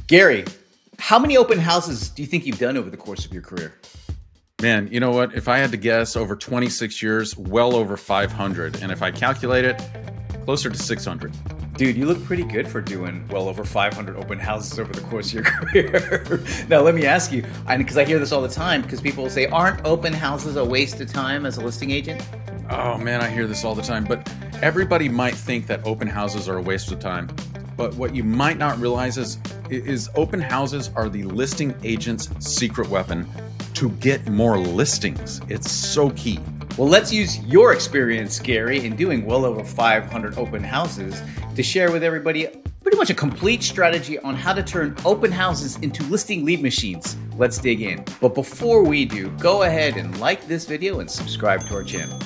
Garry, how many open houses do you think you've done over the course of your career? Man, you know what? If I had to guess, over 26 years, well over 500. And if I calculate it, closer to 600. Dude, you look pretty good for doing well over 500 open houses over the course of your career. Now, let me ask you, because I hear this all the time, because people will say, aren't open houses a waste of time as a listing agent? Oh man, I hear this all the time. But everybody might think that open houses are a waste of time. But what you might not realize is open houses are the listing agent's secret weapon to get more listings. It's so key. Well, let's use your experience, Garry, in doing well over 500 open houses to share with everybody pretty much a complete strategy on how to turn open houses into listing lead machines. Let's dig in. But before we do, go ahead and like this video and subscribe to our channel.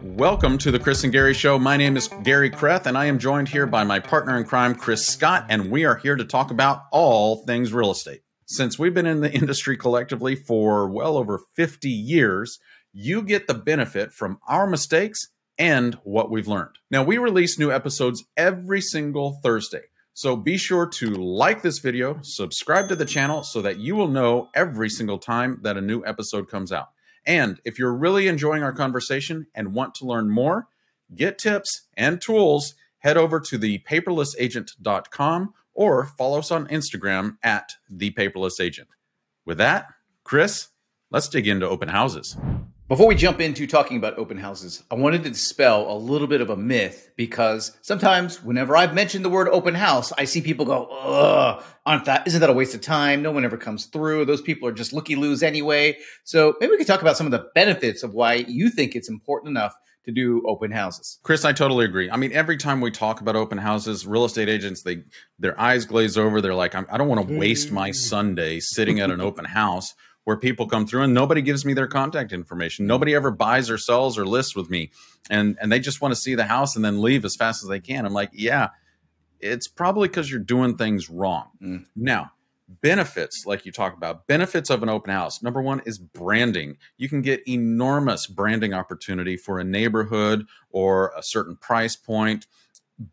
Welcome to the Chris and Garry Show. My name is Garry Kreth, and I am joined here by my partner in crime, Chris Scott, and we are here to talk about all things real estate. Since we've been in the industry collectively for well over 50 years, you get the benefit from our mistakes and what we've learned. Now, we release new episodes every single Thursday, so be sure to like this video, subscribe to the channel so that you will know every single time that a new episode comes out. And if you're really enjoying our conversation and want to learn more, get tips and tools, head over to thepaperlessagent.com or follow us on Instagram at thepaperlessagent. With that, Chris, let's dig into open houses. Before we jump into talking about open houses, I wanted to dispel a little bit of a myth because sometimes whenever I've mentioned the word open house, I see people go, ugh, isn't that a waste of time? No one ever comes through. Those people are just looky-loos anyway. So maybe we could talk about some of the benefits of why you think it's important enough to do open houses. Chris, I totally agree. I mean, every time we talk about open houses, real estate agents, their eyes glaze over. They're like, I don't want to waste my Sunday sitting at an open house where people come through and nobody gives me their contact information. Nobody ever buys or sells or lists with me. And they just want to see the house and then leave as fast as they can. I'm like, yeah, it's probably because you're doing things wrong. Now, benefits, like you talk about, benefits of an open house. Number one is branding. You can get enormous branding opportunity for a neighborhood or a certain price point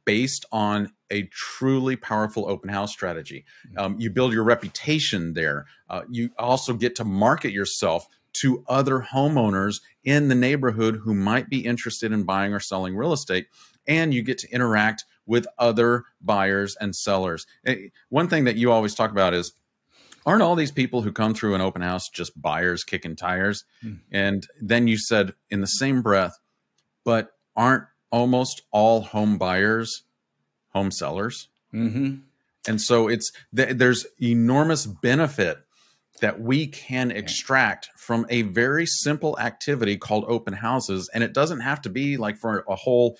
based on a truly powerful open house strategy. You build your reputation there. You also get to market yourself to other homeowners in the neighborhood who might be interested in buying or selling real estate. And you get to interact with other buyers and sellers. One thing that you always talk about is, aren't all these people who come through an open house just buyers kicking tires? And then you said in the same breath, but aren't almost all home buyers home sellers? And so there's enormous benefit that we can extract from a very simple activity called open houses. And it doesn't have to be like for a whole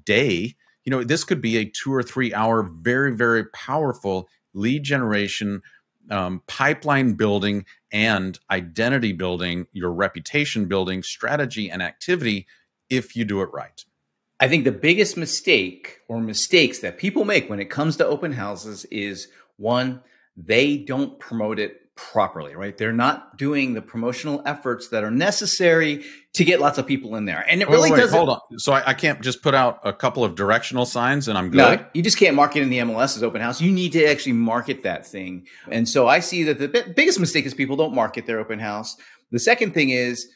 day. You know, this could be a 2 or 3 hour, very, very powerful lead generation, pipeline building and identity building, your reputation building strategy and activity if you do it right. I think the biggest mistake or mistakes that people make when it comes to open houses is, one, they don't promote it properly, right? They're not doing the promotional efforts that are necessary to get lots of people in there. And it really doesn't. Hold on. So I can't just put out a couple of directional signs and I'm good? No, you just can't market in the MLS as open house. You need to actually market that thing. And so I see that the biggest mistake is people don't market their open house. The second thing is,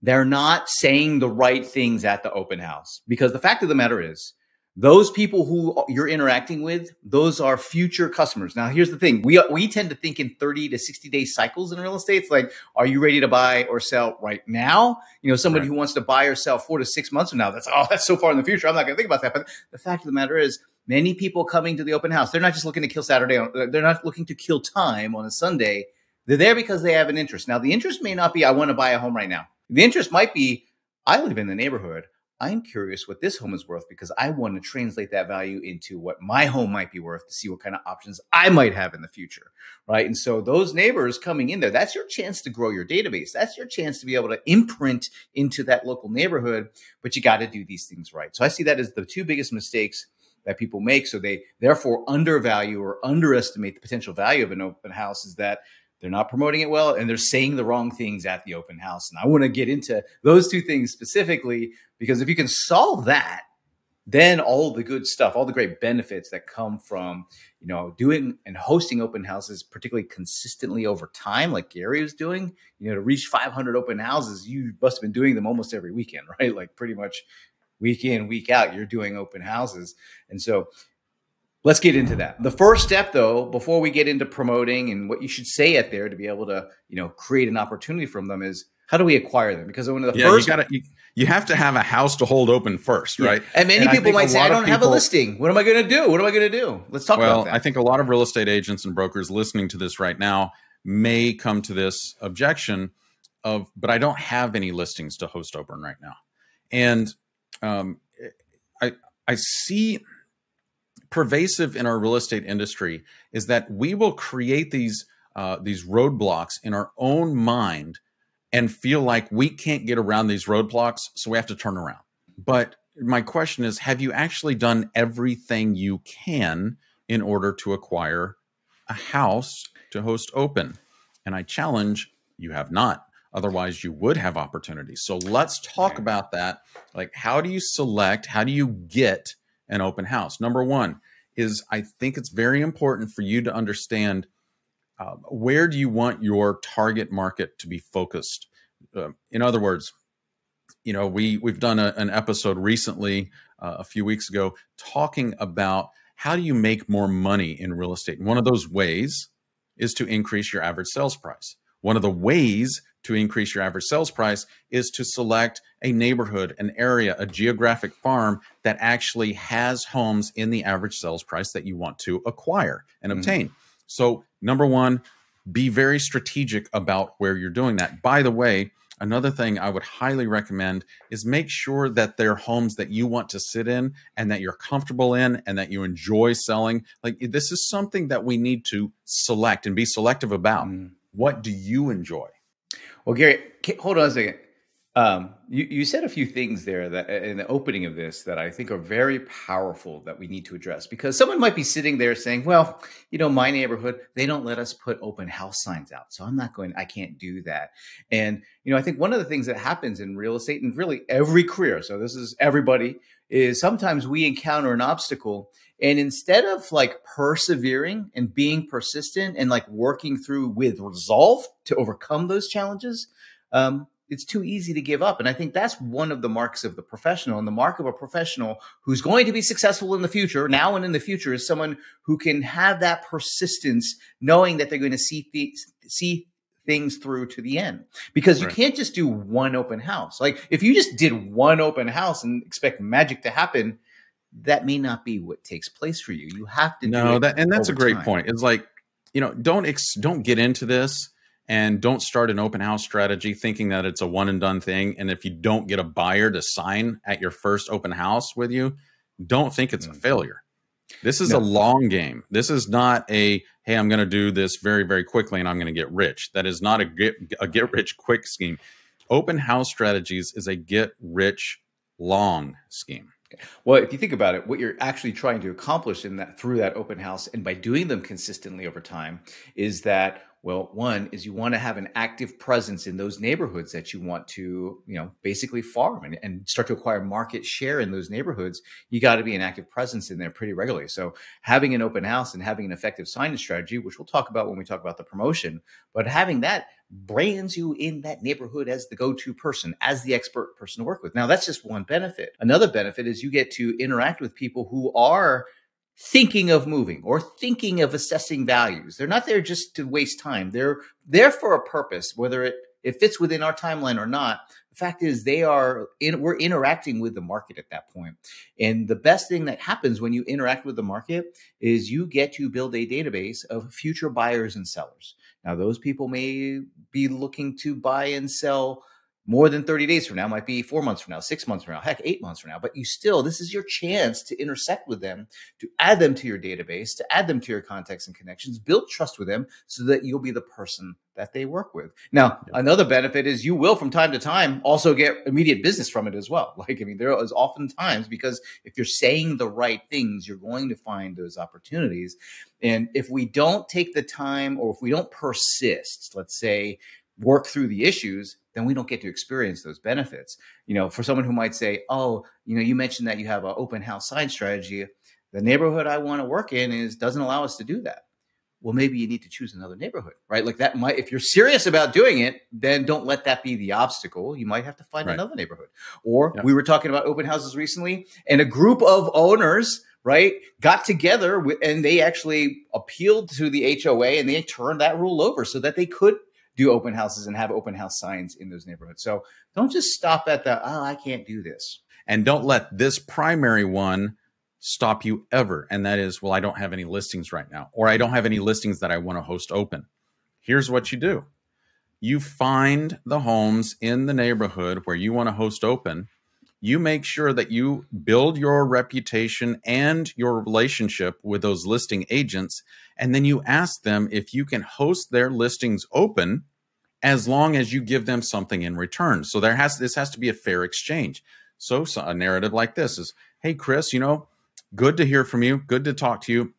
they're not saying the right things at the open house, because the fact of the matter is those people who you're interacting with, those are future customers. Now, here's the thing. We tend to think in 30 to 60 day cycles in real estate. It's like, are you ready to buy or sell right now? You know, somebody who wants to buy or sell 4 to 6 months from now, that's so far in the future. I'm not going to think about that. But the fact of the matter is many people coming to the open house, they're not just looking to kill Saturday. They're not looking to kill time on a Sunday. They're there because they have an interest. Now, the interest may not be, I want to buy a home right now. The interest might be, I live in the neighborhood. I'm curious what this home is worth because I want to translate that value into what my home might be worth to see what kind of options I might have in the future, right? And so those neighbors coming in there, that's your chance to grow your database. That's your chance to be able to imprint into that local neighborhood, but you got to do these things right. So I see that as the two biggest mistakes that people make. So they therefore undervalue or underestimate the potential value of an open house, is that they're not promoting it well and they're saying the wrong things at the open house. And I want to get into those two things specifically, because if you can solve that, then all the good stuff, all the great benefits that come from, doing and hosting open houses, particularly consistently over time, like Garry was doing, to reach 500 open houses, you must have been doing them almost every weekend, right? Like pretty much week in, week out, you're doing open houses. And so let's get into that. The first step, though, before we get into promoting and what you should say at there to be able to, create an opportunity from them is, how do we acquire them? Because one of the first, you have to have a house to hold open first, right? And many people might say, I don't have a listing. What am I going to do? What am I going to do? Let's talk about that. I think a lot of real estate agents and brokers listening to this right now may come to this objection of, but I don't have any listings to host open right now. And I see pervasive in our real estate industry is that we will create these roadblocks in our own mind and feel like we can't get around these roadblocks, so we have to turn around. But my question is, have you actually done everything you can in order to acquire a house to host open? And I challenge, you have not. Otherwise, you would have opportunities. So let's talk about that. Like, how do you select, how do you get an open house? Number one is, I think it's very important for you to understand where do you want your target market to be focused? In other words, we've done an episode recently, a few weeks ago, talking about how do you make more money in real estate? And one of those ways is to increase your average sales price. One of the ways to increase your average sales price is to select a neighborhood, an area, a geographic farm that actually has homes in the average sales price that you want to acquire and obtain. So number one, be very strategic about where you're doing that. By the way, another thing I would highly recommend is make sure that they're homes that you want to sit in and that you're comfortable in and that you enjoy selling. Like, this is something that we need to select and be selective about. What do you enjoy? Well, Garry, hold on a second. You said a few things there that in the opening of this that I think are very powerful that we need to address, because someone might be sitting there saying, well, my neighborhood, they don't let us put open house signs out. So I can't do that. And, I think one of the things that happens in real estate and really every career, so this is everybody, is sometimes we encounter an obstacle, and instead of like persevering and being persistent and like working through with resolve to overcome those challenges, it's too easy to give up. And I think that's one of the marks of the professional. And the mark of a professional who's going to be successful in the future, now and in the future, is someone who can have that persistence, knowing that they're going to see things through to the end. Because you can't just do one open house. Like, if you just did one open house and expect magic to happen, that may not be what takes place for you. You have to do it. And that's a great point. It's like, don't get into this. And don't start an open house strategy thinking that it's a one and done thing. And if you don't get a buyer to sign at your first open house with you, don't think it's a failure. This is a long game. This is not a, hey, I'm going to do this very, very quickly and I'm going to get rich. That is not a get rich quick scheme. Open house strategies is a get rich long scheme. Well, if you think about it, what you're actually trying to accomplish through that open house and by doing them consistently over time is that, well, one is you want to have an active presence in those neighborhoods that you want to, basically farm and start to acquire market share in those neighborhoods. You got to be an active presence in there pretty regularly. So having an open house and having an effective signage strategy, which we'll talk about when we talk about the promotion, but having that brands you in that neighborhood as the go-to person, as the expert person to work with. Now, that's just one benefit. Another benefit is you get to interact with people who are thinking of moving or thinking of assessing values. They're not there just to waste time. They're there for a purpose, whether it fits within our timeline or not. The fact is we're interacting with the market at that point. And the best thing that happens when you interact with the market is you get to build a database of future buyers and sellers. Now, those people may be looking to buy and sell more than 30 days from now, might be 4 months from now, 6 months from now, heck, 8 months from now. But this is your chance to intersect with them, to add them to your database, to add them to your contacts and connections, build trust with them so that you'll be the person that they work with. Now, another benefit is you will from time to time also get immediate business from it as well. There is often times, because if you're saying the right things, you're going to find those opportunities. And if we don't take the time, or if we don't persist, let's say, work through the issues, then we don't get to experience those benefits. For someone who might say, oh, you mentioned that you have an open house sign strategy. The neighborhood I want to work in doesn't allow us to do that. Well, maybe you need to choose another neighborhood, right? Like that might, if you're serious about doing it, then don't let that be the obstacle. You might have to find another neighborhood. Or we were talking about open houses recently, and a group of owners, right, got together and they actually appealed to the HOA and they turned that rule over so that they could do open houses and have open house signs in those neighborhoods. So don't just stop at I can't do this. And don't let this primary one stop you ever. And that is, well, I don't have any listings right now, or I don't have any listings that I want to host open. Here's what you do. You find the homes in the neighborhood where you want to host open. You make sure that you build your reputation and your relationship with those listing agents. And then you ask them if you can host their listings open as long as you give them something in return. So this has to be a fair exchange. So a narrative like this is, hey, Chris, good to hear from you. Good to talk to you.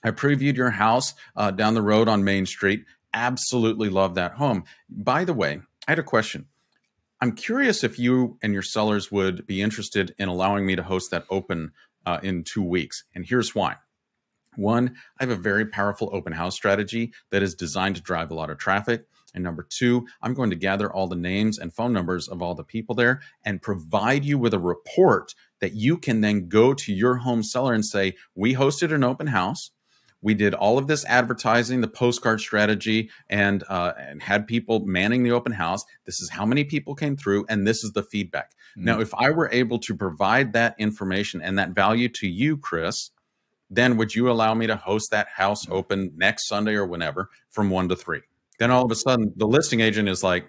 I previewed your house down the road on Main Street. Absolutely love that home. By the way, I had a question. I'm curious if you and your sellers would be interested in allowing me to host that open in 2 weeks. And here's why. One, I have a very powerful open house strategy that is designed to drive a lot of traffic. And number two, I'm going to gather all the names and phone numbers of all the people there and provide you with a report that you can then go to your home seller and say, we hosted an open house. We did all of this advertising, the postcard strategy, and had people manning the open house. This is how many people came through, and this is the feedback. Now, if I were able to provide that information and that value to you, Chris, then would you allow me to host that house open next Sunday or whenever from 1 to 3? Then all of a sudden, the listing agent is like,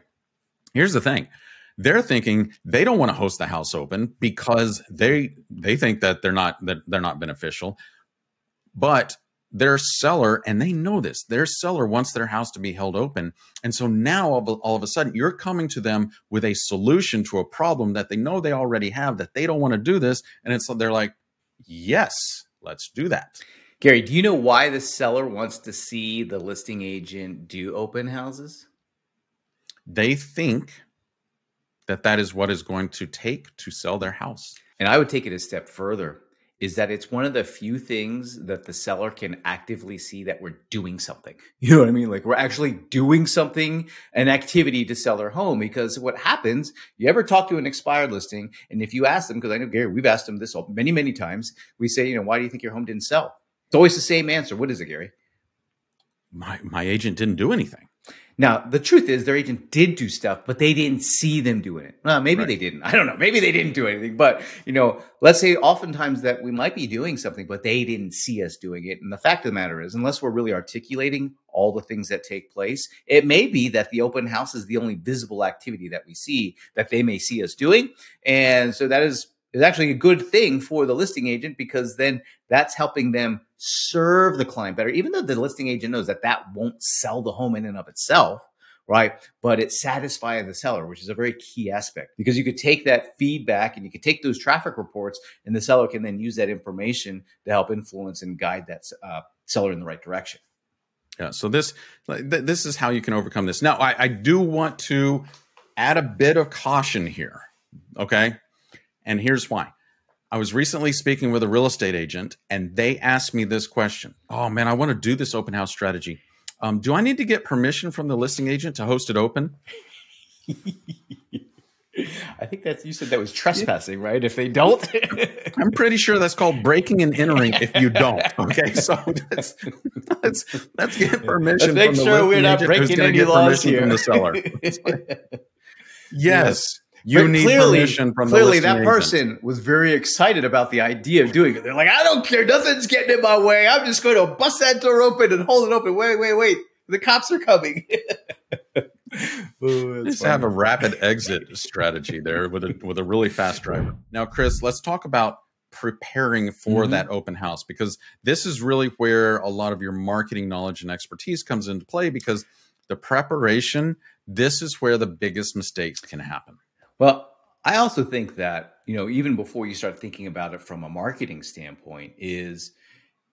here's the thing. They're thinking they don't want to host the house open because they think that they're not beneficial. But their seller, and they know this, their seller wants their house to be held open. And so now all of a sudden, you're coming to them with a solution to a problem that they know they already have, that they don't want to do this. And they're like, yes, let's do that. Garry, do you know why the seller wants to see the listing agent do open houses? They think that is what is going to take to sell their house. And I would take it a step further, is that it's one of the few things that the seller can actively see that we're doing something. You know what I mean? Like we're actually doing something, an activity to sell their home. Because what happens, you ever talk to an expired listing, and if you ask them, because I know, Garry, we've asked them this many, many times, we say, why do you think your home didn't sell? It's always the same answer. What is it, Garry? My agent didn't do anything. Now, the truth is their agent did do stuff, but they didn't see them doing it. Well, maybe they didn't. I don't know. Maybe they didn't do anything. But, let's say oftentimes that we might be doing something, but they didn't see us doing it. And the fact of the matter is, unless we're really articulating all the things that take place, it may be that the open house is the only visible activity that we see that they may see us doing. And so that is actually a good thing for the listing agent, because then that's helping them serve the client better, even though the listing agent knows that won't sell the home in and of itself, right? But it's satisfying the seller, which is a very key aspect, because you could take that feedback and you could take those traffic reports, and the seller can then use that information to help influence and guide that seller in the right direction. Yeah. So this is how you can overcome this. Now, I do want to add a bit of caution here. Okay. And here's why. I was recently speaking with a real estate agent, and they asked me this question. Oh, man, I want to do this open house strategy. Do I need to get permission from the listing agent to host it open? I think you said that was trespassing, right? If they don't. I'm pretty sure that's called breaking and entering if you don't. Okay, so let's get permission let's make from the sure we're not agent breaking any laws here. From the seller. Yes. You need permission from the listing that agent. person was very excited about the idea of doing it. They're like, I don't care. Nothing's getting in my way. I'm just going to bust that door open and hold it open. Wait. The cops are coming. Just have a rapid exit strategy there with a really fast driver. Now, Chris, let's talk about preparing for that open house, because this is really where a lot of your marketing knowledge and expertise comes into play, because the preparation, this is where the biggest mistakes can happen. Well, I also think that, even before you start thinking about it from a marketing standpoint, is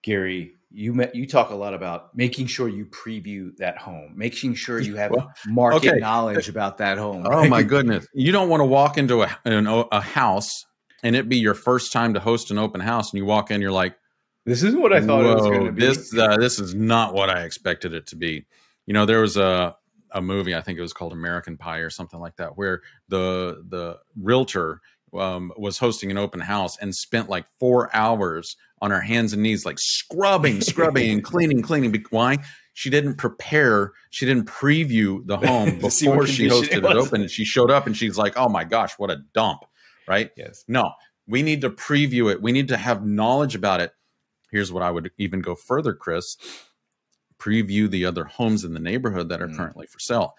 Gary, you talk a lot about making sure you preview that home, making sure you have Well, market okay. knowledge about that home. Oh my Right? goodness. You don't want to walk into a house and it be your first time to host an open house and you walk in, you're like, This isn't what I thought it was going whoa, to be. this is not what I expected it to be. You know, there was a movie, I think it was called American Pie or something like that, where the realtor was hosting an open house and spent like 4 hours on her hands and knees, like scrubbing and cleaning. Why? She didn't prepare, she didn't preview the home To see what before she condition hosted it open. And she showed up and she's like, oh my gosh, what a dump, right? Yes. No, we need to preview it. We need to have knowledge about it. Here's what I would even go further, Chris. Preview the other homes in the neighborhood that are currently for sale.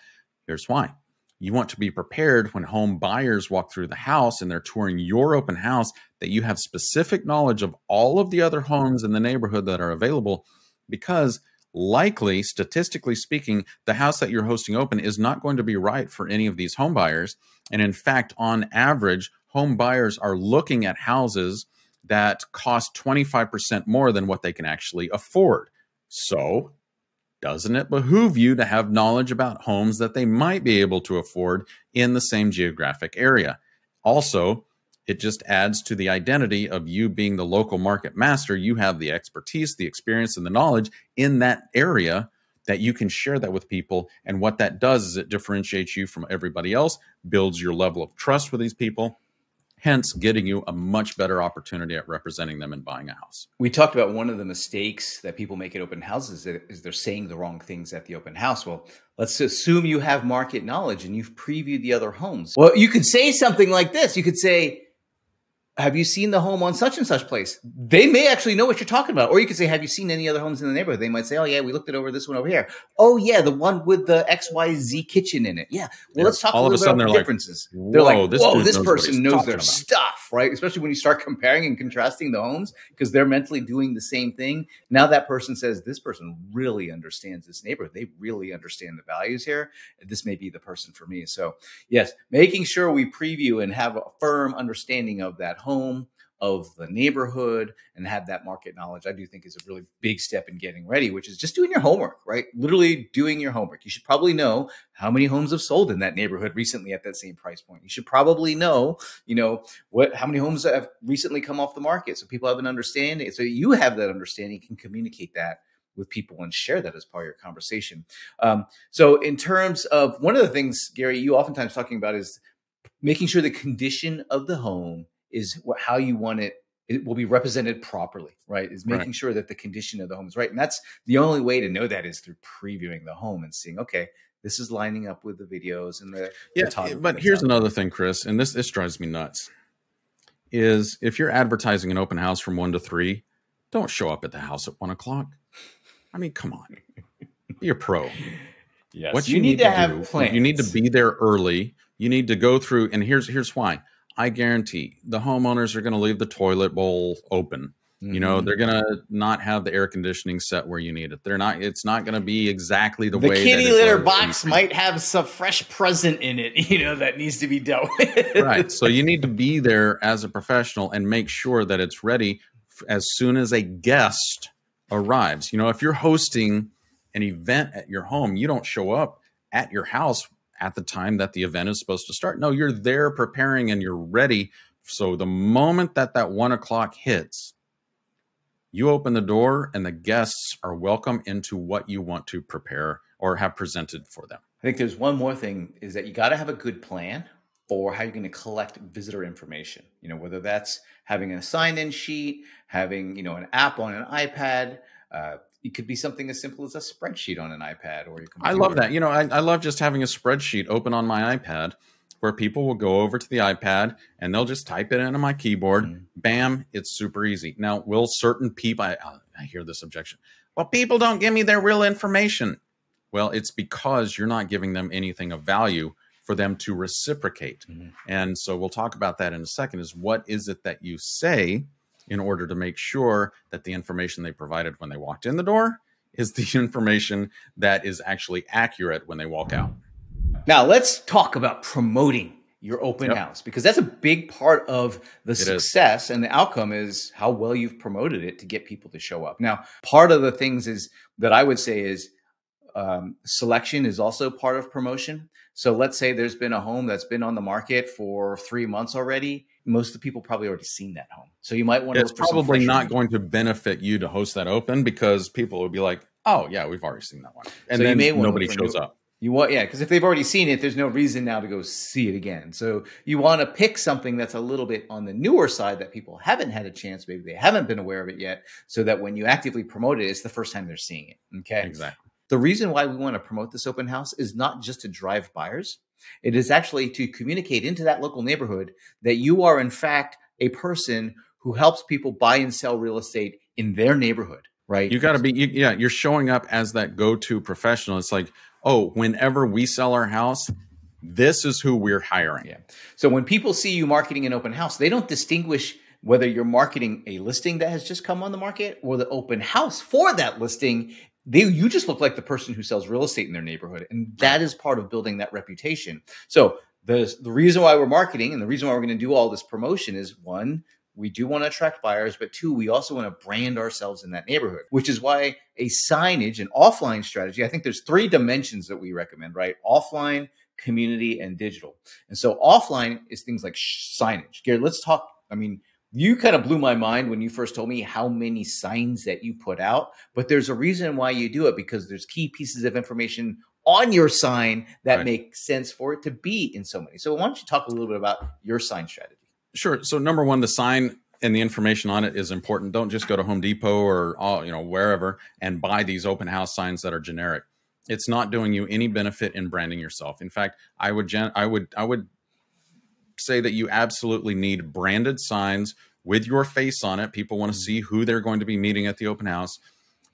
Here's why. You want to be prepared when home buyers walk through the house and they're touring your open house, that you have specific knowledge of all of the other homes in the neighborhood that are available, because likely, statistically speaking, the house that you're hosting open is not going to be right for any of these home buyers. And in fact, on average, home buyers are looking at houses that cost 25% more than what they can actually afford. So doesn't it behoove you to have knowledge about homes that they might be able to afford in the same geographic area? Also, it just adds to the identity of you being the local market master. You have the expertise, the experience, and the knowledge in that area that you can share that with people. And what that does is it differentiates you from everybody else, builds your level of trust with these people, hence getting you a much better opportunity at representing them and buying a house. We talked about one of the mistakes that people make at open houses is they're saying the wrong things at the open house. Well, let's assume you have market knowledge and you've previewed the other homes. Well, you could say something like this. You could say, have you seen the home on such and such place? They may actually know what you're talking about. Or you could say, have you seen any other homes in the neighborhood? They might say, oh, yeah, we looked it over, this one over here. Oh, yeah, the one with the XYZ kitchen in it. Yeah. Well, let's talk a little bit about the differences. They're like, whoa, this person knows their stuff, right? Especially when you start comparing and contrasting the homes because they're mentally doing the same thing. Now that person says, this person really understands this neighborhood. They really understand the values here. This may be the person for me. So, yes, making sure we preview and have a firm understanding of that home, of the neighborhood, and have that market knowledge, I do think is a really big step in getting ready, which is just doing your homework, right? Literally doing your homework. You should probably know how many homes have sold in that neighborhood recently at that same price point. You should probably know, how many homes have recently come off the market, so people have an understanding. So you have that understanding, can communicate that with people and share that as part of your conversation. So in terms of one of the things, Gary, you oftentimes talking about is making sure the condition of the home is how you want it will be represented properly, right? Is making sure that the condition of the home is right. And that's the only way to know that is through previewing the home and seeing, okay, this is lining up with the videos and the photography. But here's another thing, Chris, and this drives me nuts, is if you're advertising an open house from 1 to 3, don't show up at the house at 1 o'clock. I mean, come on, be a pro. Yes. What you need to have plans. You need to be there early. You need to go through, and here's why. I guarantee the homeowners are going to leave the toilet bowl open. Mm-hmm. They're going to not have the air conditioning set where you need it. It's not going to be exactly the way. The kitty litter box might have some fresh present in it, that needs to be dealt with. Right. So you need to be there as a professional and make sure that it's ready as soon as a guest arrives. If you're hosting an event at your home, you don't show up at your house at the time that the event is supposed to start. No, you're there preparing and you're ready. So the moment that 1 o'clock hits, you open the door and the guests are welcome into what you want to prepare or have presented for them. I think there's one more thing, is that you got to have a good plan for how you're going to collect visitor information. Whether that's having a sign-in sheet, having, an app on an iPad, it could be something as simple as a spreadsheet on an iPad or your computer. I love that. I love just having a spreadsheet open on my iPad where people will go over to the iPad and they'll just type it into my keyboard. Mm-hmm. Bam, it's super easy. Now, will certain people, I hear this objection, well, people don't give me their real information. Well, it's because you're not giving them anything of value for them to reciprocate. Mm-hmm. And so we'll talk about that in a second, is what is it that you say in order to make sure that the information they provided when they walked in the door is the information that is actually accurate when they walk out. Now let's talk about promoting your open house, because that's a big part of the success and the outcome is how well you've promoted it to get people to show up. Now, part of the things is that I would say is selection is also part of promotion. So let's say there's been a home that's been on the market for 3 months already. Most of the people probably already seen that home. So you might want to It's look for some probably not going to benefit you to host that open because people will be like, oh yeah, we've already seen that one. And so then you may nobody shows up. Because if they've already seen it, there's no reason now to go see it again. So you want to pick something that's a little bit on the newer side that people haven't had a chance, maybe they haven't been aware of it yet, so that when you actively promote it, it's the first time they're seeing it. Okay. Exactly. The reason why we want to promote this open house is not just to drive buyers. It is actually to communicate into that local neighborhood that you are in fact a person who helps people buy and sell real estate in their neighborhood, right? You got to be, you're showing up as that go-to professional. It's like, oh, whenever we sell our house, this is who we're hiring. Yeah. So when people see you marketing an open house, they don't distinguish whether you're marketing a listing that has just come on the market or the open house for that listing. You just look like the person who sells real estate in their neighborhood. And that is part of building that reputation. So the reason why we're marketing and the reason why we're going to do all this promotion is, one, we do want to attract buyers, but two, we also want to brand ourselves in that neighborhood, which is why a signage and offline strategy, I think there's 3 dimensions that we recommend, right? Offline, community, and digital. And so offline is things like signage. Garry, let's talk. I mean, you kind of blew my mind when you first told me how many signs that you put out, but there's a reason why you do it, because there's key pieces of information on your sign that make sense for it to be in so many. So why don't you talk a little bit about your sign strategy? Sure. So number one, the sign and the information on it is important. Don't just go to Home Depot or wherever and buy these open house signs that are generic. It's not doing you any benefit in branding yourself. In fact, I would say that you absolutely need branded signs with your face on it. People want to see who they're going to be meeting at the open house,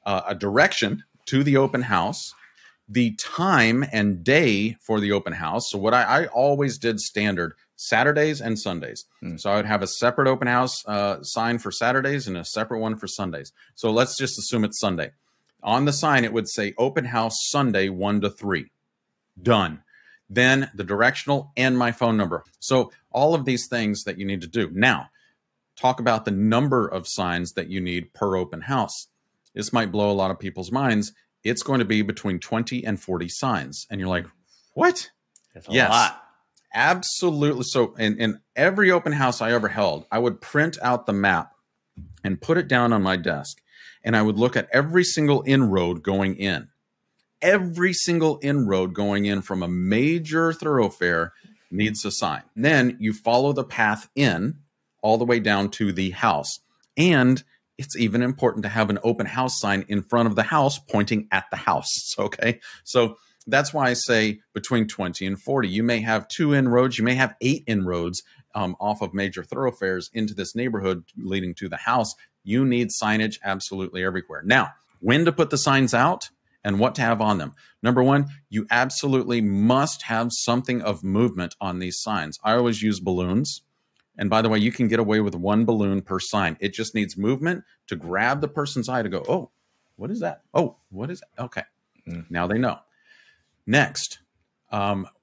a direction to the open house, the time and day for the open house. So what I always did standard Saturdays and Sundays. So I would have a separate open house sign for Saturdays and a separate one for Sundays. So let's just assume it's Sunday. On the sign, it would say open house Sunday 1 to 3. Done. Then the directional and my phone number. So all of these things that you need to do. Now, talk about the number of signs that you need per open house. This might blow a lot of people's minds. It's going to be between 20 and 40 signs. And you're like, what? That's a lot. Absolutely. So in every open house I ever held, I would print out the map and put it down on my desk. And I would look at every single inroad going in. Every single inroad going in from a major thoroughfare needs a sign. Then you follow the path in all the way down to the house. And it's even important to have an open house sign in front of the house pointing at the house. Okay. So that's why I say between 20 and 40. You may have 2 inroads. You may have 8 inroads off of major thoroughfares into this neighborhood leading to the house. You need signage absolutely everywhere. Now, when to put the signs out and what to have on them. Number one, you absolutely must have something of movement on these signs. I always use balloons. And by the way, you can get away with 1 balloon per sign. It just needs movement to grab the person's eye to go, oh, what is that? Oh, what is that? Okay. Now they know. Next,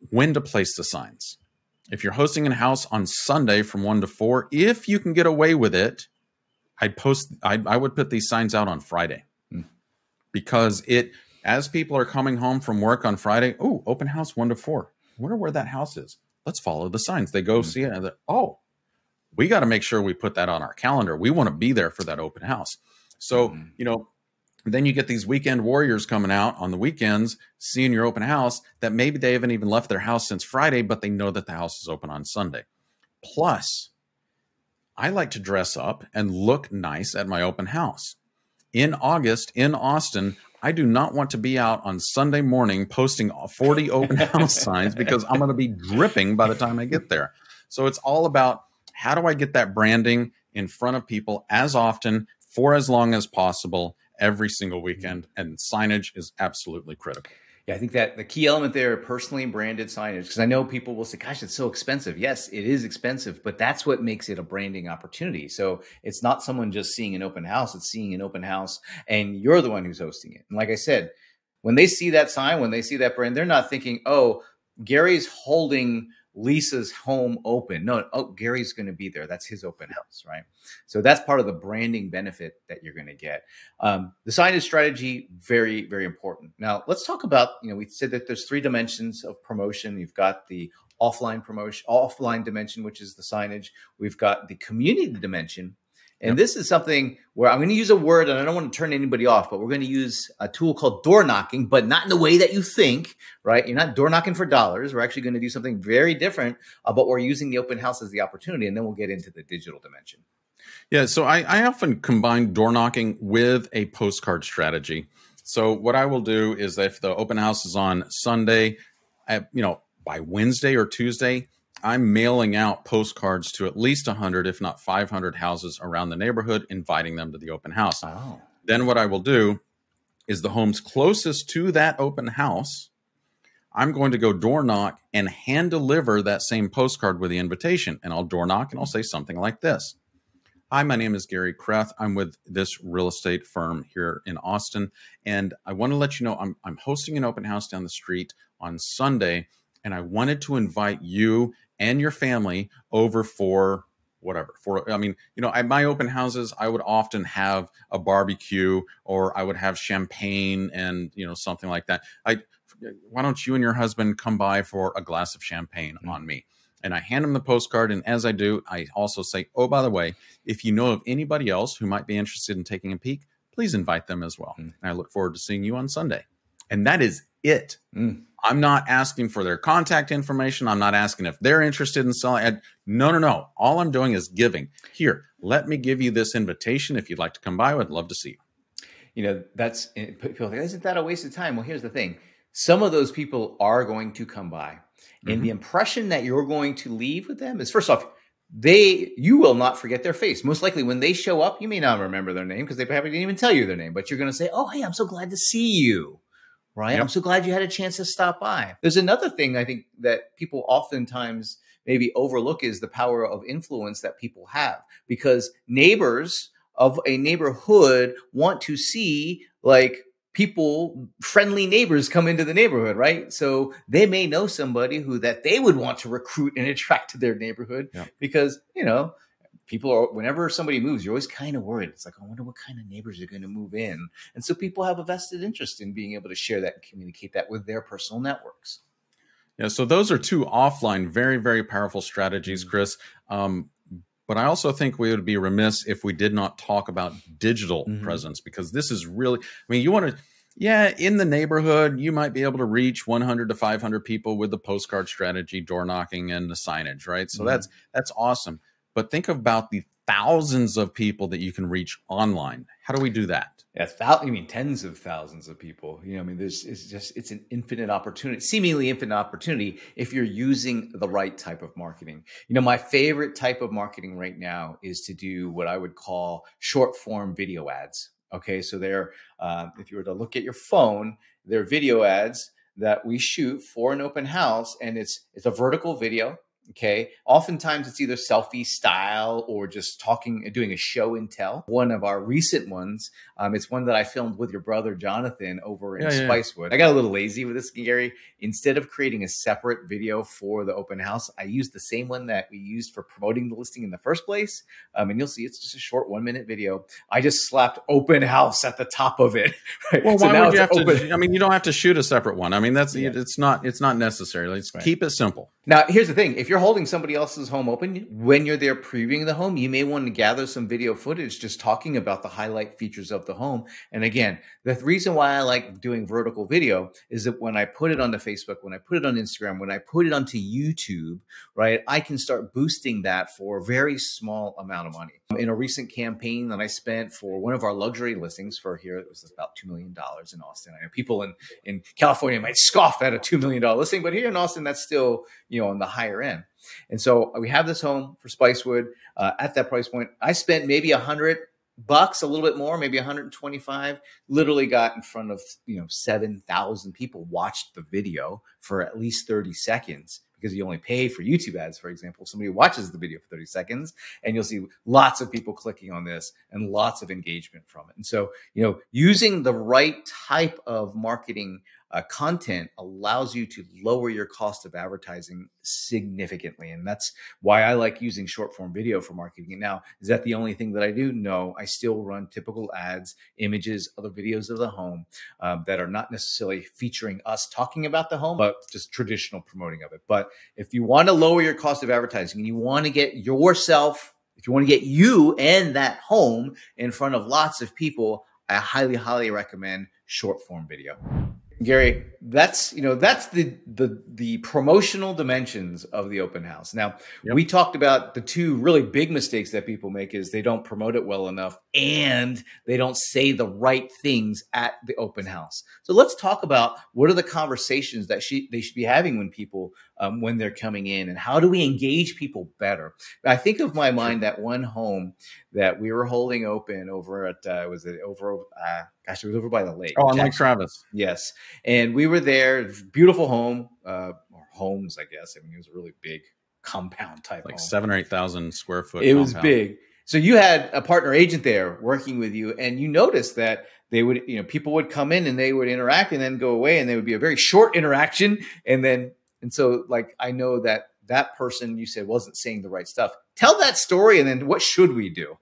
when to place the signs. If you're hosting a house on Sunday from 1 to 4, if you can get away with it, I would put these signs out on Friday because as people are coming home from work on Friday, oh, open house 1 to 4. I wonder where that house is. Let's follow the signs. They go see it and oh, we got to make sure we put that on our calendar. We want to be there for that open house. So, then you get these weekend warriors coming out on the weekends, seeing your open house that maybe they haven't even left their house since Friday, but they know that the house is open on Sunday. Plus, I like to dress up and look nice at my open house. In August in Austin, I do not want to be out on Sunday morning posting 40 open house signs because I'm going to be dripping by the time I get there. So it's all about how do I get that branding in front of people as often for as long as possible every single weekend, and signage is absolutely critical. Yeah, I think that the key element there, personally branded signage, because I know people will say, gosh, it's so expensive. Yes, it is expensive, but that's what makes it a branding opportunity. So it's not someone just seeing an open house, it's seeing an open house and you're the one who's hosting it. And like I said, when they see that sign, when they see that brand, they're not thinking, oh, Gary's holding Lisa's home open. No, oh, Gary's going to be there. That's his open house, right? So that's part of the branding benefit that you're going to get. The signage strategy, very, very important. Now let's talk about, we said that there's 3 dimensions of promotion. You've got the offline dimension, which is the signage. We've got the community dimension. And this is something where I'm going to use a word, and I don't want to turn anybody off, but we're going to use a tool called door knocking, but not in the way that you think, right? You're not door knocking for dollars. We're actually going to do something very different, but we're using the open house as the opportunity, and then we'll get into the digital dimension. Yeah, so I often combine door knocking with a postcard strategy. So what I will do is if the open house is on Sunday, by Wednesday or Tuesday, I'm mailing out postcards to at least 100, if not 500 houses around the neighborhood, inviting them to the open house. Oh. Then what I will do is the homes closest to that open house, I'm going to go door knock and hand deliver that same postcard with the invitation. And I'll door knock and I'll say something like this. Hi, my name is Garry Kreth. I'm with this real estate firm here in Austin. And I want to let you know I'm hosting an open house down the street on Sunday. And I wanted to invite you and your family over for whatever. At my open houses, I would often have a barbecue, or I would have champagne and, something like that. Why don't you and your husband come by for a glass of champagne on me? And I hand them the postcard. And as I do, I also say, oh, by the way, if you know of anybody else who might be interested in taking a peek, please invite them as well. And I look forward to seeing you on Sunday. And that is it. I'm not asking for their contact information. I'm not asking if they're interested in selling. No. All I'm doing is giving. Here, let me give you this invitation. If you'd like to come by, I'd love to see you. People think, isn't that a waste of time? Well, here's the thing. Some of those people are going to come by. And the impression that you're going to leave with them is, first off, you will not forget their face. Most likely when they show up, you may not remember their name because they probably didn't even tell you their name, but you're going to say, oh, hey, I'm so glad to see you. Right. Yep. I'm so glad you had a chance to stop by. There's another thing I think that people oftentimes maybe overlook is the power of influence that people have, because neighbors of a neighborhood want to see friendly neighbors come into the neighborhood, right? So they may know somebody that they would want to recruit and attract to their neighborhood because, people are, whenever somebody moves, you're always kind of worried. It's like, I wonder what kind of neighbors are going to move in. And so people have a vested interest in being able to share that and communicate that with their personal networks. Yeah. So those are 2 offline, very, very powerful strategies, Chris. But I also think we would be remiss if we did not talk about digital presence, because this is really, you want to, in the neighborhood, you might be able to reach 100 to 500 people with the postcard strategy, door knocking, and the signage, right? So that's awesome. But think about the thousands of people that you can reach online. How do we do that? Tens of thousands of people. It's an infinite opportunity, seemingly infinite opportunity if you're using the right type of marketing. My favorite type of marketing right now is to do what I would call short form video ads. Okay, so if you were to look at your phone, they're video ads that we shoot for an open house, and it's a vertical video. Okay. Oftentimes it's either selfie style or just doing a show and tell. One of our recent ones, it's one that I filmed with your brother, Jonathan, over in Spicewood. I got a little lazy with this, Garry. Instead of creating a separate video for the open house, I used the same one that we used for promoting the listing in the first place. And you'll see it's just a short 1-minute video. I just slapped open house at the top of it. Right? Well, why would you have to? You don't have to shoot a separate one. It's not necessary. Let's keep it simple. Now, here's the thing. If you're holding somebody else's home open, when you're there previewing the home, you may want to gather some video footage just talking about the highlight features of the home. And again, the reason why I like doing vertical video is that when I put it onto Facebook, when I put it on Instagram, when I put it onto YouTube, right, I can start boosting that for a very small amount of money. In a recent campaign that I spent for one of our luxury listings for here, it was about $2 million in Austin. I know people in California might scoff at a $2 million listing, but here in Austin, that's still, on the higher end. And so we have this home for Spicewood at that price point. I spent maybe $100, a little bit more, maybe 125, literally got in front of, 7,000 people watched the video for at least 30 seconds. Because you only pay for YouTube ads, for example. Somebody watches the video for 30 seconds and you'll see lots of people clicking on this and lots of engagement from it. And so, using the right type of marketing content allows you to lower your cost of advertising significantly. And that's why I like using short form video for marketing. Now, is that the only thing that I do? No, I still run typical ads, images, other videos of the home that are not necessarily featuring us talking about the home, but just traditional promoting of it. But if you want to lower your cost of advertising and you want to get yourself, if you want to get you and that home in front of lots of people, I highly, highly recommend short form video. Garry, that's the promotional dimensions of the open house. Now, we talked about the two really big mistakes that people make is they don't promote it well enough and they don't say the right things at the open house. So let's talk about what are the conversations that they should be having when people when they're coming in, and how do we engage people better? I think of my mind that one home that we were holding open over at it was over by the lake. Oh, on Lake Travis. Yes. And we were there, beautiful home, or homes, I guess. I mean, it was a really big compound type like home. 7,000 or 8,000 square foot. It was big. So you had a partner agent there working with you, and you noticed that they would, people would come in and they would interact and then go away, and they would be a very short interaction. And so like, I know that person you said wasn't saying the right stuff. Tell that story. And then what should we do?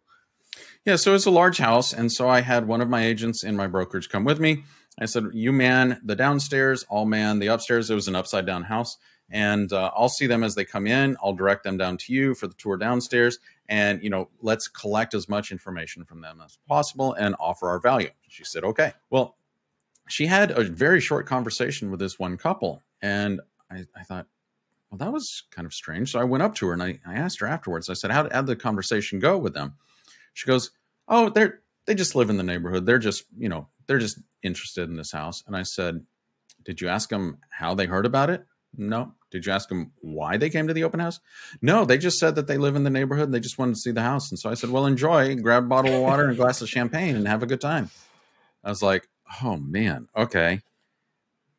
Yeah. So it's a large house. And so I had one of my agents in my brokerage come with me. I said, you man the downstairs, I'll man the upstairs. It was an upside down house. And I'll see them as they come in. I'll direct them down to you for the tour downstairs. And, let's collect as much information from them as possible and offer our value. She said, okay. Well, she had a very short conversation with this one couple. And I thought, well, that was kind of strange. So I went up to her and I asked her afterwards. I said, how'd the conversation go with them? She goes, oh, they just live in the neighborhood. They're just interested in this house. And I said, did you ask them how they heard about it? No. Did you ask them why they came to the open house? No, they just said that they live in the neighborhood and they just wanted to see the house. And so I said, well, enjoy, grab a bottle of water and a glass of champagne and have a good time. I was like, oh man, okay.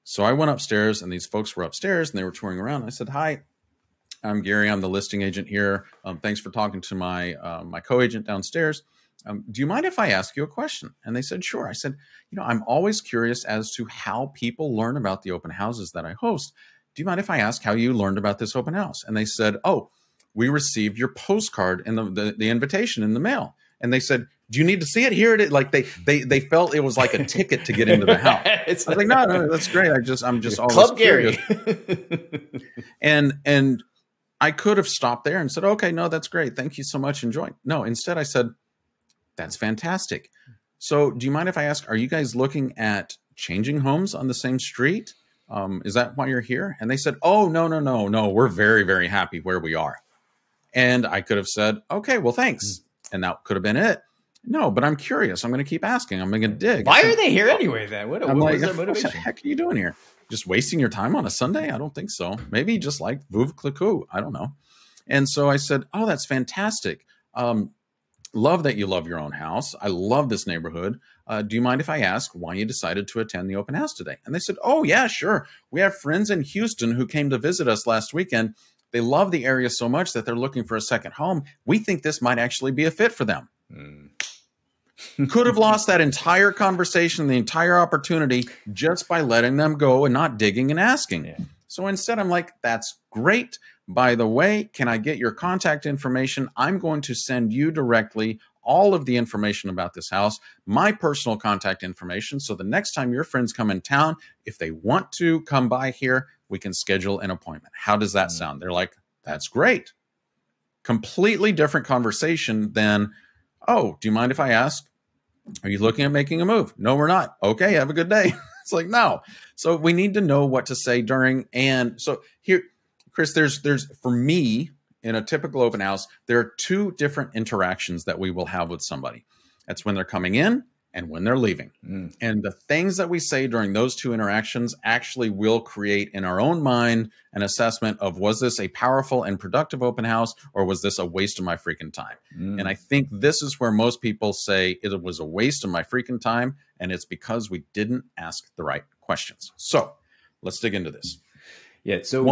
So I went upstairs and these folks were upstairs and they were touring around. I said, hi, I'm Garry. I'm the listing agent here. Thanks for talking to my co-agent downstairs. Do you mind if I ask you a question? And they said, sure. I said, I'm always curious as to how people learn about the open houses that I host. Do you mind if I ask how you learned about this open house? And they said, oh, we received your postcard and the invitation in the mail. And they said, do you need to see it? Here it is. Like they felt it was like a ticket to get into the house. I was like, no, that's great. I'm just always Club curious. Garry. And I could have stopped there and said, okay, no, that's great. Thank you so much. Enjoy. No, instead I said, that's fantastic. So do you mind if I ask, are you guys looking at changing homes on the same street? Is that why you're here? And they said, oh, no. We're very, very happy where we are. And I could have said, okay, well, thanks. And that could have been it. No, but I'm curious. I'm going to keep asking. I'm going to dig. Why are they here anyway then? What was their motivation? What the heck are you doing here? Just wasting your time on a Sunday? I don't think so. Maybe just like Veuve Clicquot. I don't know. And so I said, oh, that's fantastic. Love that you love your own house. I love this neighborhood. Do you mind if I ask why you decided to attend the open house today? And they said, oh, yeah, sure. We have friends in Houston who came to visit us last weekend. They love the area so much that they're looking for a second home. We think this might actually be a fit for them. Could have lost that entire conversation, the entire opportunity, just by letting them go and not digging and asking. Yeah. So instead, I'm like, that's great. By the way, can I get your contact information? I'm going to send you directly all of the information about this house, my personal contact information. So the next time your friends come in town, if they want to come by here, we can schedule an appointment. How does that sound? They're like, that's great. Completely different conversation than, oh, do you mind if I ask, are you looking at making a move? No, we're not. Okay, have a good day. It's like, no. So we need to know what to say during. And so here, Chris, there's for me, in a typical open house, there are two different interactions that we will have with somebody. That's when they're coming in and when they're leaving. And the things that we say during those two interactions actually will create in our own mind an assessment of, was this a powerful and productive open house, or was this a waste of my freaking time? And I think this is where most people say it was a waste of my freaking time, and it's because we didn't ask the right questions. So let's dig into this. Yeah. So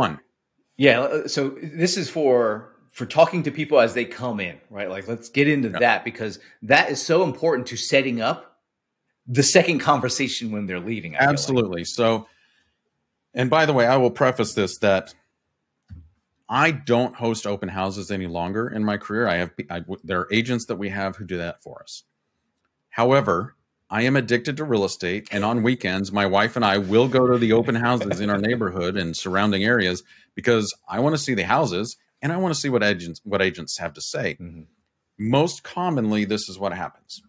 so this is for talking to people as they come in, right? Like, let's get into that, because that is so important to setting up the second conversation when they're leaving. Absolutely. So And by the way, I will preface this that I don't host open houses any longer in my career. There are agents that we have who do that for us. However, I am addicted to real estate, and on weekends, my wife and I will go to the open houses in our neighborhood and surrounding areas because I want to see the houses and I want to see what agents have to say. Mm-hmm. Most commonly, this is what happens.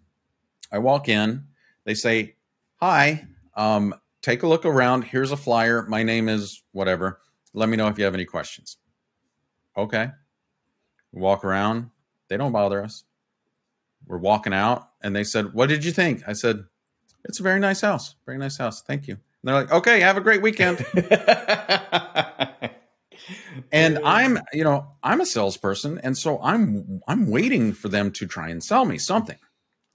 I walk in, they say, "Hi, take a look around. Here's a flyer. My name is whatever. Let me know if you have any questions." Okay. We walk around. They don't bother us. We're walking out and they said, "What did you think?" I said, "It's a very nice house. Very nice house. Thank you." And they're like, "Okay, have a great weekend." And I'm a salesperson. And so I'm waiting for them to try and sell me something.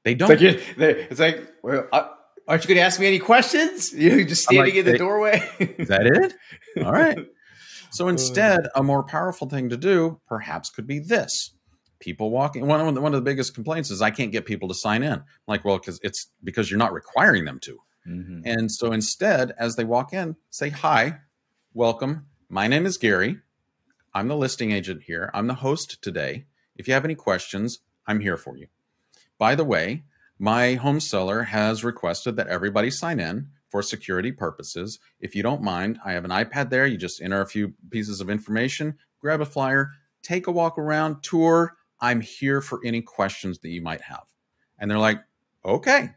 They don't. It's like, well, aren't you going to ask me any questions? You're just standing in the doorway. Is that it? All right. So instead, a more powerful thing to do perhaps could be this. People walking. One of the biggest complaints is I can't get people to sign in. I'm like, well, because you're not requiring them to. Mm-hmm. And so instead, as they walk in, say, "Hi, welcome. My name is Gary. I'm the listing agent here. I'm the host today. If you have any questions, I'm here for you. By the way, my home seller has requested that everybody sign in for security purposes. If you don't mind, I have an iPad there. You just enter a few pieces of information, grab a flyer, take a walk around, tour. I'm here for any questions that you might have." And they're like, "Okay."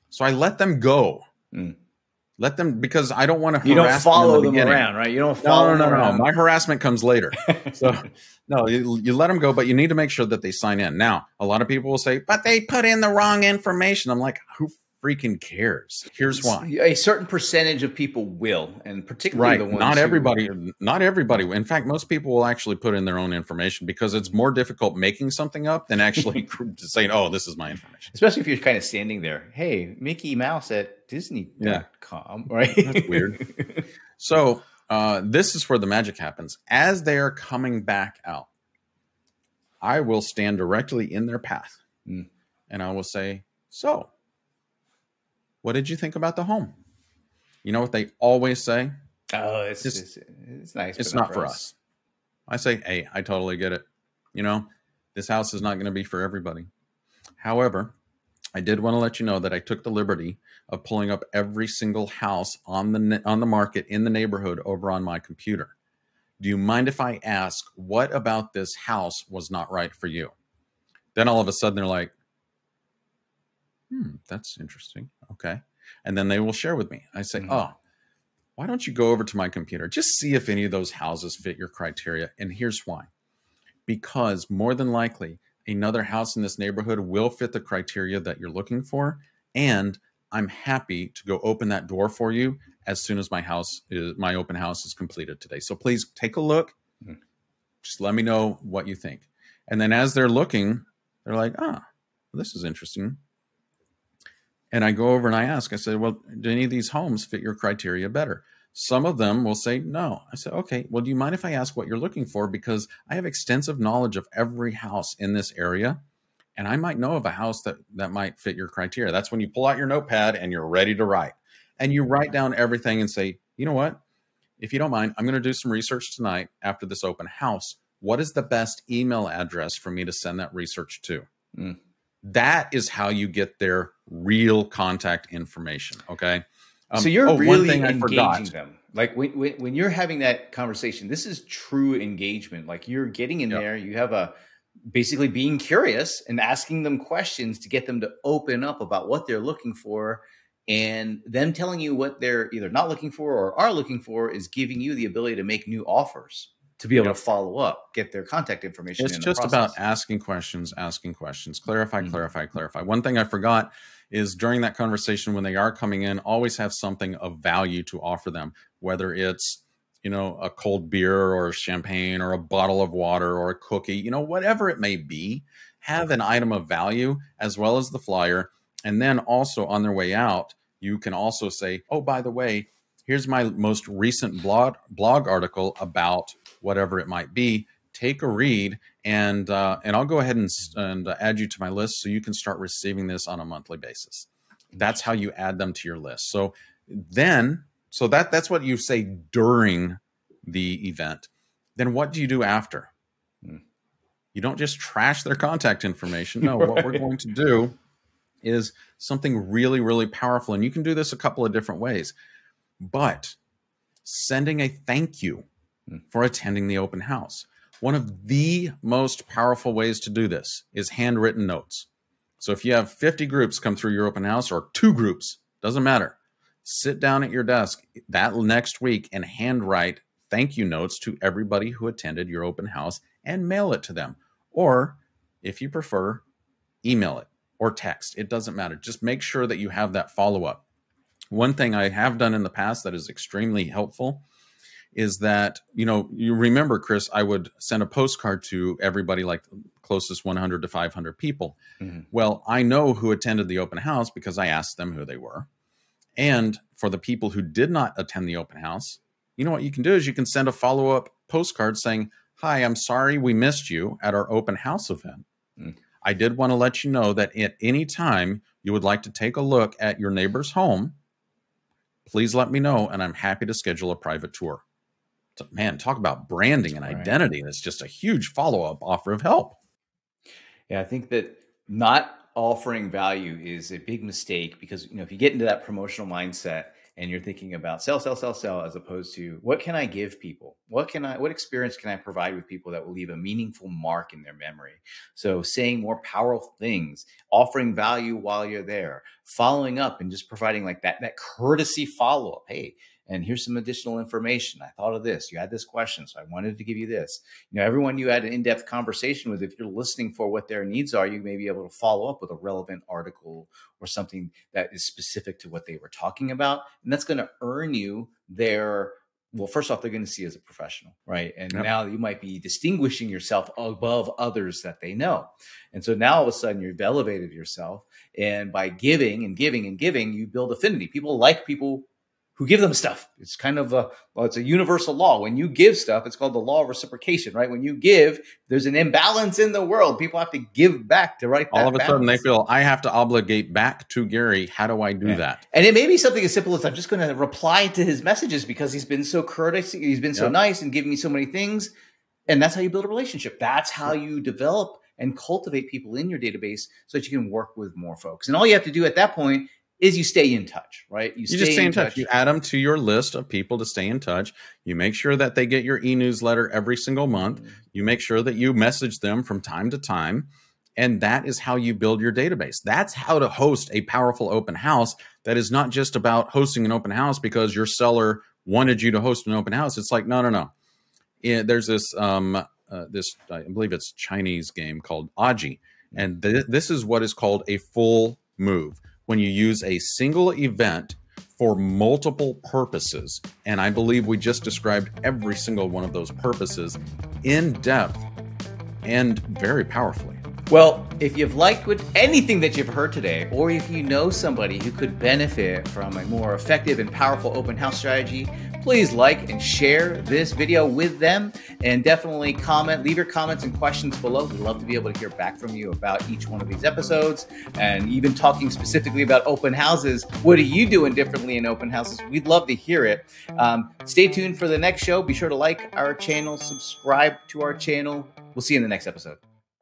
So I let them go. Let them, because I don't want to harass them. You don't follow them around, right? You don't follow them around. No. My harassment comes later. So no, you let them go, but you need to make sure that they sign in. Now, a lot of people will say, "But they put in the wrong information." I'm like, who freaking cares? Here's why. A certain percentage of people will, and particularly the ones not everybody. In fact, most people will actually put in their own information because it's more difficult making something up than actually saying, "Oh, this is my information." Especially if you're kind of standing there. "Hey, Mickey Mouse at Disney.com." Right? That's weird. So this is where the magic happens. As they are coming back out, I will stand directly in their path and I will say, "So, what did you think about the home?" You know what they always say? "Oh, it's nice. It's not for us." I say, "Hey, I totally get it. This house is not going to be for everybody. However, I did want to let you know that I took the liberty of pulling up every single house on the market in the neighborhood over on my computer. Do you mind if I ask, what about this house was not right for you?" Then all of a sudden they're like, "That's interesting. Okay." And then they will share with me. I say, "Oh, why don't you go over to my computer? Just see if any of those houses fit your criteria." And here's why. Because more than likely, another house in this neighborhood will fit the criteria that you're looking for. And I'm happy to go open that door for you as soon as my open house is completed today. So please take a look. Just let me know what you think. And then as they're looking, they're like, "Oh, this is interesting." And I go over and I said, "Well, do any of these homes fit your criteria better?" Some of them will say no. I said, "Okay, well, do you mind if I ask what you're looking for? Because I have extensive knowledge of every house in this area, and I might know of a house that might fit your criteria." That's when you pull out your notepad and you're ready to write. And you write down everything and say, "You know what? If you don't mind, I'm going to do some research tonight after this open house. What is the best email address for me to send that research to?" That is how you get their real contact information. Okay. So you're really engaging them. Like when you're having that conversation, this is true engagement. Like you're getting in there, you have basically being curious and asking them questions to get them to open up about what they're looking for, and them telling you what they're either not looking for or are looking for is giving you the ability to make new offers, to be able to follow up, get their contact information. It's just about asking questions, clarify. One thing I forgot is during that conversation, when they are coming in, always have something of value to offer them, whether it's, a cold beer or champagne or a bottle of water or a cookie, whatever it may be, have an item of value as well as the flyer. And then also on their way out, you can also say, "Oh, by the way, here's my most recent blog article about whatever it might be. Take a read, and I'll go ahead and add you to my list so you can start receiving this on a monthly basis." That's how you add them to your list. So then So that's what you say during the event. Then what do you do after? You don't just trash their contact information. No, what we're going to do is something really, really powerful. And you can do this a couple of different ways. But sending a thank you for attending the open house. One of the most powerful ways to do this is handwritten notes. So if you have 50 groups come through your open house, or 2 groups, doesn't matter. Sit down at your desk that next week and handwrite thank you notes to everybody who attended your open house and mail it to them. Or if you prefer, email it or text. It doesn't matter. Just make sure that you have that follow-up. One thing I have done in the past that is extremely helpful is that, you remember, Chris, I would send a postcard to everybody, like the closest 100 to 500 people. Mm-hmm. Well, I know who attended the open house because I asked them who they were. And for the people who did not attend the open house, you know what you can do is you can send a follow-up postcard saying, hi, I'm sorry we missed you at our open house event. Mm. I did want to let you know that at any time you would like to take a look at your neighbor's home, please let me know, and I'm happy to schedule a private tour. So, man, talk about branding and identity. That's just a huge follow-up offer of help. Yeah, I think that not offering value is a big mistake because, if you get into that promotional mindset and you're thinking about sell, as opposed to what can I give people? What experience can I provide with people that will leave a meaningful mark in their memory? So saying more powerful things, offering value while you're there, following up and just providing like that courtesy follow-up. Hey, and here's some additional information. I thought of this. You had this question, so I wanted to give you this. Everyone you had an in-depth conversation with, if you're listening for what their needs are, you may be able to follow up with a relevant article or something that is specific to what they were talking about. And that's going to earn you well, first off, they're going to see you as a professional, right? And now you might be distinguishing yourself above others that they know. And so now all of a sudden you've elevated yourself. And by giving and giving and giving, you build affinity. People like people who give them stuff. It's kind of it's a universal law. When you give stuff, it's called the law of reciprocation, right? When you give, there's an imbalance in the world. People have to give back to right that all of a balance. Sudden they feel I have to obligate back to Garry. How do I do that? And it may be something as simple as I'm just going to reply to his messages because he's been so courteous. He's been so nice and giving me so many things. And that's how you build a relationship. That's how you develop and cultivate people in your database so that you can work with more folks. And all you have to do at that point is you stay in touch, right? You just stay in touch. You add them to your list of people to stay in touch. You make sure that they get your e-newsletter every single month. You make sure that you message them from time to time. And that is how you build your database. That's how to host a powerful open house that is not just about hosting an open house because your seller wanted you to host an open house. It's like, no. There's this, I believe it's Chinese game called Aji. And this is what is called a full move. When you use a single event for multiple purposes, and I believe we just described every single one of those purposes in depth and very powerfully. Well, if you've liked anything that you've heard today, or if you know somebody who could benefit from a more effective and powerful open house strategy, please like and share this video with them, and definitely leave your comments and questions below. We'd love to be able to hear back from you about each one of these episodes, and even talking specifically about open houses. What are you doing differently in open houses? We'd love to hear it. Stay tuned for the next show. Be sure to like our channel, subscribe to our channel. We'll see you in the next episode.